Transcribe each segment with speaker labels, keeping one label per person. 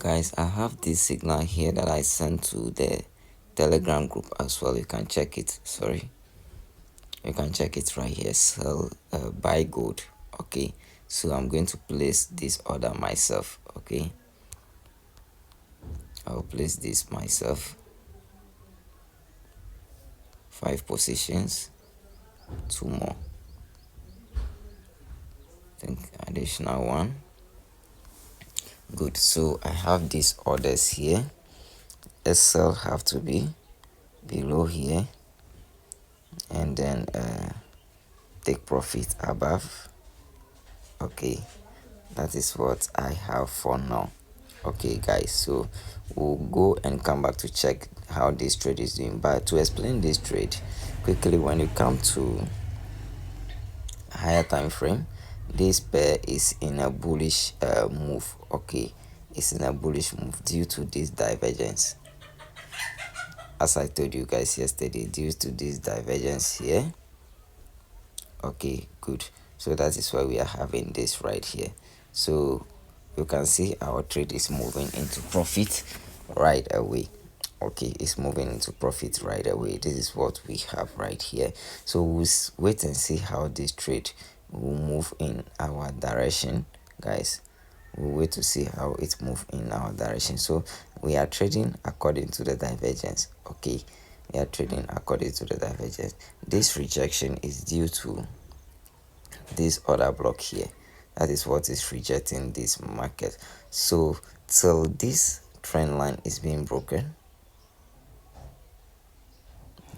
Speaker 1: Guys, I have this signal here that I sent to the Telegram group as well. You can check it. Sorry, you can check it right here. Sell, buy gold. Okay, so I'm going to place this order myself. Okay, I'll place this myself. 5 positions, 2 more. I think additional 1. Good. So I have these orders here. SL have to be below here, and then take profit above. Okay, that is what I have for now. Okay guys, so we'll go and come back to check how this trade is doing. But to explain this trade quickly, when you come to higher time frame, this pair is in a bullish move. Okay, it's in a bullish move due to this divergence, as I told you guys yesterday, due to this divergence here. Okay, good. So that is why we are having this right here. So you can see our trade is moving into profit right away. Okay, it's moving into profit right away. This is what we have right here. So we'll wait and see how this trade will move in our direction, guys. We'll wait to see how it move in our direction. So we are trading according to the divergence. Okay, we are trading according to the divergence. This rejection is due to this other block here. That is what is rejecting this market. So till this trend line is being broken,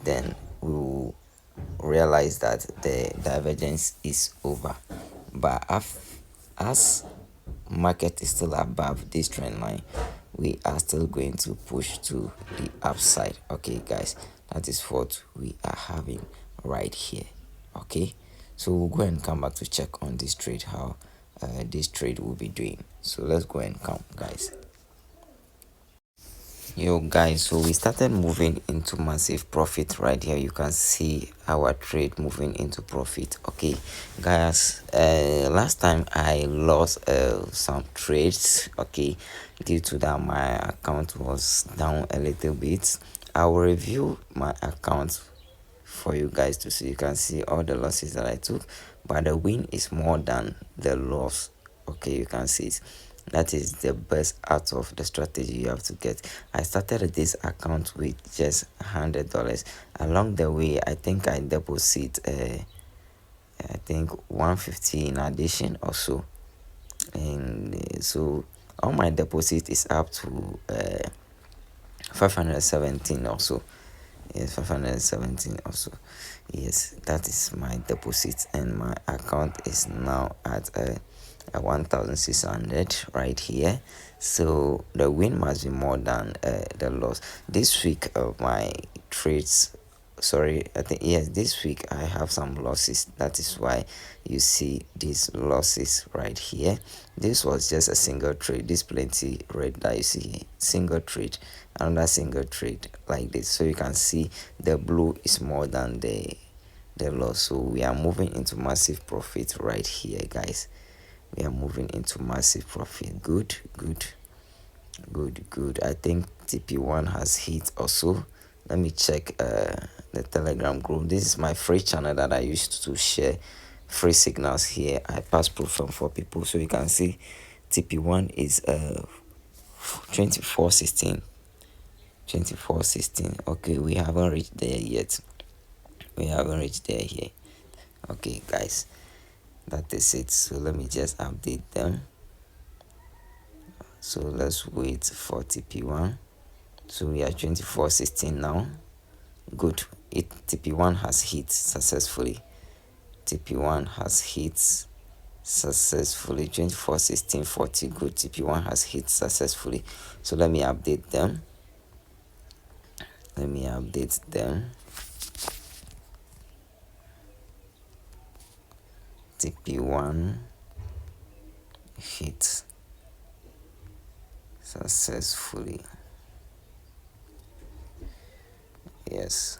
Speaker 1: then we will realize that the divergence is over. But as market is still above this trend line, we are still going to push to the upside. Okay guys, that is what we are having right here. Okay, so we'll go and come back to check on this trade, how this trade will be doing. So let's go and come, guys. Yo guys, so we started moving into massive profit right here. You can see our trade moving into profit. Okay guys, last time I lost some trades, okay, due to that my account was down a little bit. I will review my account for you guys to see. You can see all the losses that I took, but the win is more than the loss. Okay, you can see it. That is the best out of the strategy you have to get. I started this account with just $100. Along the way, I think I deposit I think 150 in addition also, and so all my deposit is up to 517 also. Yes, 517 also. Yes, that is my deposit, and my account is now at 1600 right here. So the win must be more than the loss. This week my trades, sorry, I think yes, this week I have some losses. That is why you see these losses right here. This was just a single trade. This plenty red that you see here. Single trade, another single trade like this. So you can see the blue is more than the loss. So we are moving into massive profit right here, guys. We are moving into massive profit. Good, good, good, good. I think TP1 has hit also. Let me check the Telegram group. This is my free channel that I used to share free signals here. I pass proof from 4 people, so you can see TP1 is 2416. 2416. Okay, we haven't reached there yet. We haven't reached there here. Okay guys, that is it. So let me just update them. So let's wait for TP1. So we are 2416 now. Good. TP1 has hit successfully. TP1 has hit successfully. 2416.40. Good. TP1 has hit successfully. So let me update them. Let me update them. TP1 hit successfully. Yes,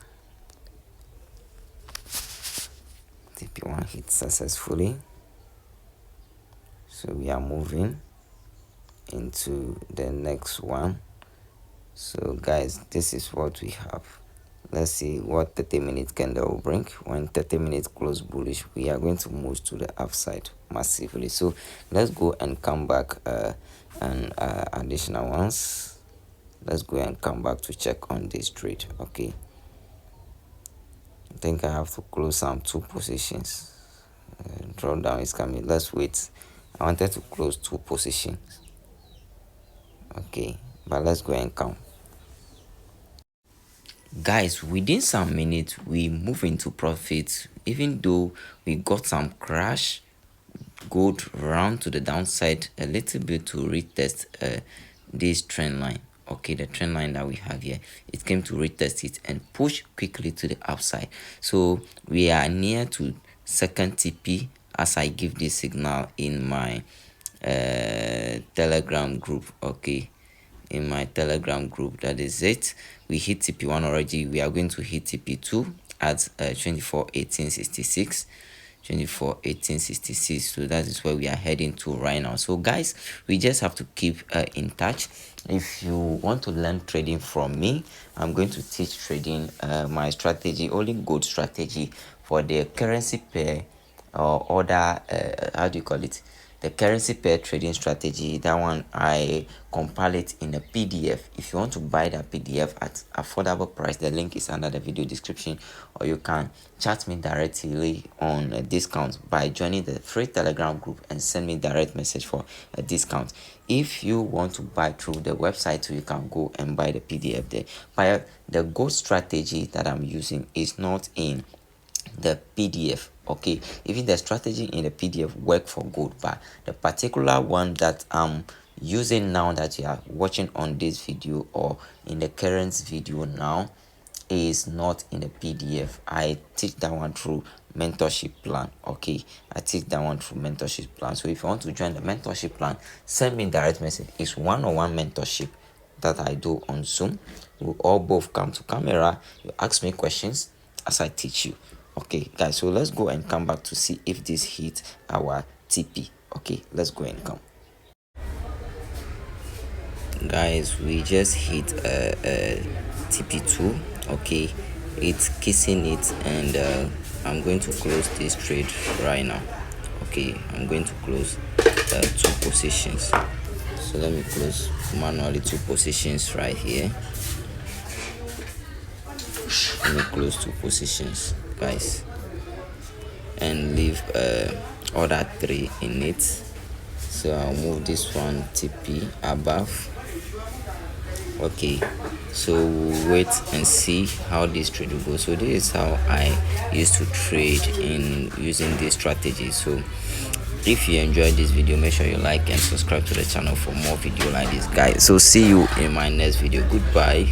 Speaker 1: TP1 hit successfully. So we are moving into the next one. So guys, this is what we have. Let's see what 30-minute candle will bring. When 30 minutes close bullish, we are going to move to the upside massively. So let's go and come back and additional ones. Let's go and come back to check on this trade. Okay, I think I have to close some 2 positions. Drawdown is coming. Let's wait. I wanted to close 2 positions. Okay, but let's go and count. Guys, within some minutes we move into profit, even though we got some crash. Gold round to the downside a little bit to retest this trend line. Okay, the trend line that we have here, it came to retest it and push quickly to the upside. So we are near to second TP as I give this signal in my Telegram group. Okay, in my Telegram group, that is it. We hit TP1 already. We are going to hit TP2 at 24.1866. 24.1866. So that is where we are heading to right now. So guys, we just have to keep in touch. If you want to learn trading from me, I'm going to teach trading, my strategy, only gold strategy for the currency pair or other how do you call it, the currency pair trading strategy. That one I compile it in a PDF. If you want to buy that PDF at affordable price, the link is under the video description, or you can chat me directly on a discount by joining the free Telegram group and send me direct message for a discount. If you want to buy through the website, so you can go and buy the PDF there. But the gold strategy that I'm using is not in the PDF. Okay, even the strategy in the PDF work for gold, but the particular one that I'm using now, that you are watching on this video or in the current video now, is not in the PDF. I teach that one through mentorship plan. Okay, I teach that one through mentorship plan. So if you want to join the mentorship plan, send me direct message. It's one-on-one mentorship that I do on Zoom. We all both come to camera, you ask me questions as I teach you. Okay guys, so let's go and come back to see if this hit our TP. Okay, let's go and come. Guys, we just hit TP2. Okay, it's kissing it, and I'm going to close this trade right now. Okay, I'm going to close 2 positions. So let me close manually 2 positions right here. Let me close 2 positions, guys, and leave other 3 in it. So I'll move this one TP above. Okay, so we'll wait and see how this trade will go. So this is how I used to trade in using this strategy. So if you enjoyed this video, make sure you like and subscribe to the channel for more video like this, guys. So see you in my next video. Goodbye.